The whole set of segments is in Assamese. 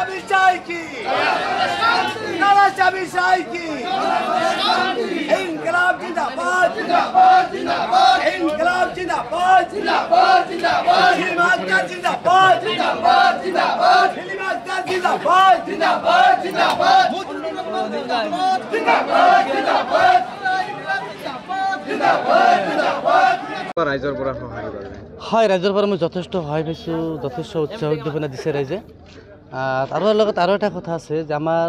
চাবি চাই কি নারা চাবি চাই কি ইনকলাব জিন্দাবাদ জিন্দাবাদ জিন্দাবাদ ইনকলাব জিন্দাবাদ জিন্দাবাদ জিন্দাবাদ হিমায়ত জিন্দাবাদ জিন্দাবাদ জিন্দাবাদ হিমায়ত জিন্দাবাদ জিন্দাবাদ জিন্দাবাদ জিন্দাবাদ জিন্দাবাদ জিন্দাবাদ জিন্দাবাদ ৰাইজৰ পৰা সহায় কৰে হয় ৰাইজৰ পৰা মই যথেষ্ট সহায় পাইছোঁ যথেষ্ট উৎসাহ উদ্দীপনা দিছে ৰাইজে আৰু লগত আৰু এটা কথা আছে যে আমাৰ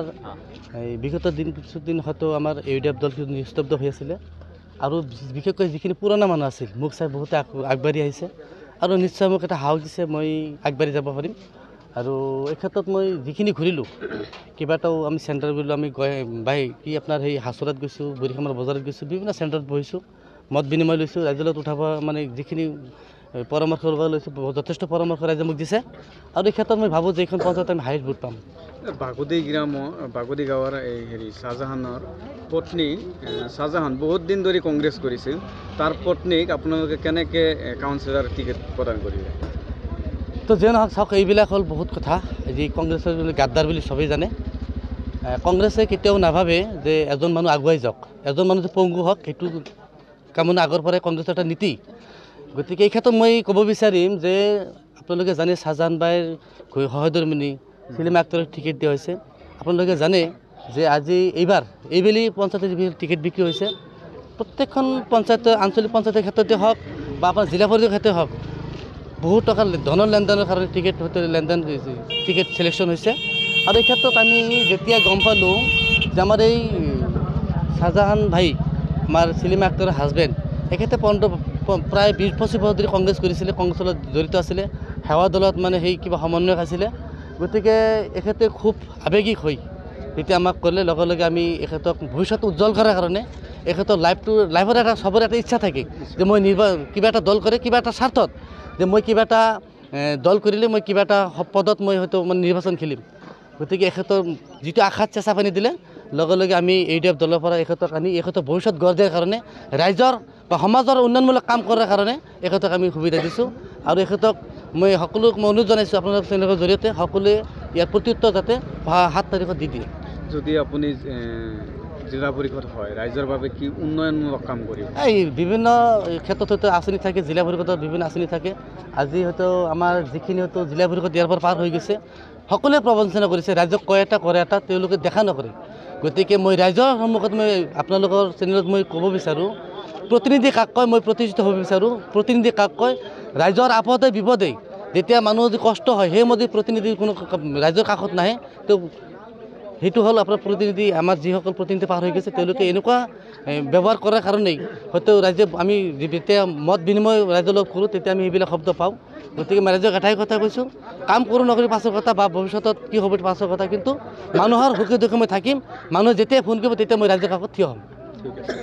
এই বিগত কিছুদিন হয়তো আমাৰ ইউডিএফ দল নিস্তব্ধ হৈ আছিলে আৰু বিশেষকৈ যিখিনি পুৰণা মানুহ আছিল মোক চাই বহুতে আগবাঢ়ি আহিছে আৰু নিশ্চয় মোক এটা সাহস দিছে মই আগবাঢ়ি যাব পাৰিম আৰু এই ক্ষেত্ৰত মই যিখিনি ঘূৰিলোঁ কেইবাটাও আমি চেণ্টাৰ গ'লোঁ আমি বাই কি আপোনাৰ সেই হাছৰাত গৈছোঁ বুঢ়ীখামাৰ বজাৰত গৈছোঁ বিভিন্ন চেণ্টাৰত বহিছোঁ মত বিনিময় লৈছোঁ ৰাইজৰ লগত উঠাব মানে যিখিনি পৰামৰ্শ ল'ব লৈছোঁ যথেষ্ট পৰামৰ্শ ৰাইজে মোক দিছে আৰু এই ক্ষেত্ৰত মই ভাবোঁ যে এইখন পঞ্চায়ত আমি হাইষ্ট ভোট পাম বাগদি গাঁৱৰ এই শ্বাহজাহানৰ পত্নী শ্বাহজাহান বহুত দিন ধৰি কংগ্ৰেছ কৰিছিল তাৰ পত্নীক আপোনালোকে কেনেকৈ কাউন্সিলৰ টিকেট প্ৰদান কৰিলে তো যিয়ে নহওক চাওক এইবিলাক হ'ল বহুত কথা যি কংগ্ৰেছৰ গাদ্দাৰ বুলি চবেই জানে কংগ্ৰেছে কেতিয়াও নাভাবে যে এজন মানুহ আগুৱাই যাওক এজন মানুহ যে পংগু হওক সেইটো কামনা আগৰ পৰাই কংগ্ৰেছৰ এটা নীতি গতিকে এই ক্ষেত্ৰত মই ক'ব বিচাৰিম যে আপোনালোকে জানে শ্বাহজাহান বাইৰ সহধৰ্মিনী চিনেমা এক্টৰৰ টিকেট দিয়া হৈছে আপোনালোকে জানে যে আজি এইবেলি পঞ্চায়তৰ যিবিলাক টিকেট বিক্ৰী হৈছে প্ৰত্যেকখন পঞ্চায়ত আঞ্চলিক পঞ্চায়তৰ ক্ষেত্ৰতে হওক বা আপোনাৰ জিলা পৰিষদৰ ক্ষেত্ৰতে হওক বহুত টকা ধনৰ লেনদেনৰ কাৰণে টিকেট চিলেকশ্যন হৈছে আৰু এই ক্ষেত্ৰত আমি যেতিয়া গম পালোঁ যে আমাৰ এই শ্বাহজাহান ভাই আমাৰ চিনেমা এক্টৰৰ হাজবেণ্ড এখেতে প্ৰায় 20-25 বছৰ ধৰি কংগ্ৰেছ কৰিছিলে কংগ্ৰেছৰ লগত জড়িত আছিলে সেৱা দলত মানে সেই কিবা সমন্বয়ক আছিলে গতিকে এখেতে খুব আৱেগিক হৈ যেতিয়া আমাক ক'লে লগে লগে আমি এখেতক ভৱিষ্যত উজ্জ্বল কৰাৰ কাৰণে এখেতৰ লাইফৰ এটা চবৰে এটা ইচ্ছা থাকে যে মই কিবা এটা দল কৰে কিবা এটা স্বাৰ্থত যে মই কিবা এটা দল কৰিলে মই কিবা এটা পদত মই হয়তো মানে নিৰ্বাচন খেলিম গতিকে এখেতৰ যিটো আশাত চেঁচা পানী দিলে লগে লগে আমি ইউডিএফ দলৰ পৰা এখেতক আনি এখেতৰ ভৱিষ্যত গঢ় দিয়াৰ কাৰণে ৰাইজৰ বা সমাজৰ উন্নয়নমূলক কাম কৰাৰ কাৰণে এখেতক আমি সুবিধা দিছোঁ আৰু এখেতক মই সকলোক অনুৰোধ জনাইছোঁ আপোনালোক চেনেলৰ জৰিয়তে সকলোৱে ইয়াৰ প্ৰত্যুত্তৰ যাতে 7 তাৰিখত দি দিয়ে যদি আপুনি জিলা পৰিষদ হয় ৰাইজৰ বাবে কি উন্নয়নমূলক কাম কৰিব এই বিভিন্ন ক্ষেত্ৰত হয়তো আঁচনি থাকে জিলা পৰিষদৰ বিভিন্ন আঁচনি থাকে আজি হয়তো আমাৰ যিখিনি হয়তো জিলা পৰিষদ ইয়াৰ পৰা পাৰ হৈ গৈছে সকলোৱে প্ৰবঞ্চনা কৰিছে ৰাইজক কয় এটা কৰে এটা তেওঁলোকে দেখা নকৰে গতিকে মই ৰাইজৰ সন্মুখত মই আপোনালোকৰ চেনেলত মই ক'ব বিচাৰোঁ প্ৰতিনিধি কাক কয় মই প্ৰতিষ্ঠিত হ'ব বিচাৰোঁ প্ৰতিনিধি কাক কয় ৰাইজৰ আপদে বিপদে যেতিয়া মানুহৰ যদি কষ্ট হয় সেই মতে প্ৰতিনিধি কোনো ৰাইজৰ কাষত নাহে তো সেইটো হ'ল আপোনাৰ প্ৰতিনিধি আমাৰ যিসকল প্ৰতিনিধি পাৰ হৈ গৈছে তেওঁলোকে এনেকুৱা ব্যৱহাৰ কৰাৰ কাৰণেই হয়তো ৰাইজে আমি যেতিয়া মত বিনিময় ৰাইজৰ লগত কৰোঁ তেতিয়া আমি সেইবিলাক শব্দ পাওঁ গতিকে মই ৰাইজক এটাই কথা কৈছোঁ কাম কৰোঁ নকৰি পাছৰ কথা বা ভৱিষ্যতত কি হ'ব পাছৰ কথা কিন্তু মানুহৰ সুখে দুখে মই থাকিম মানুহে যেতিয়া ফোন কৰিব তেতিয়া মই ৰাইজৰ কাষত থিয় হ'ম ঠিক আছে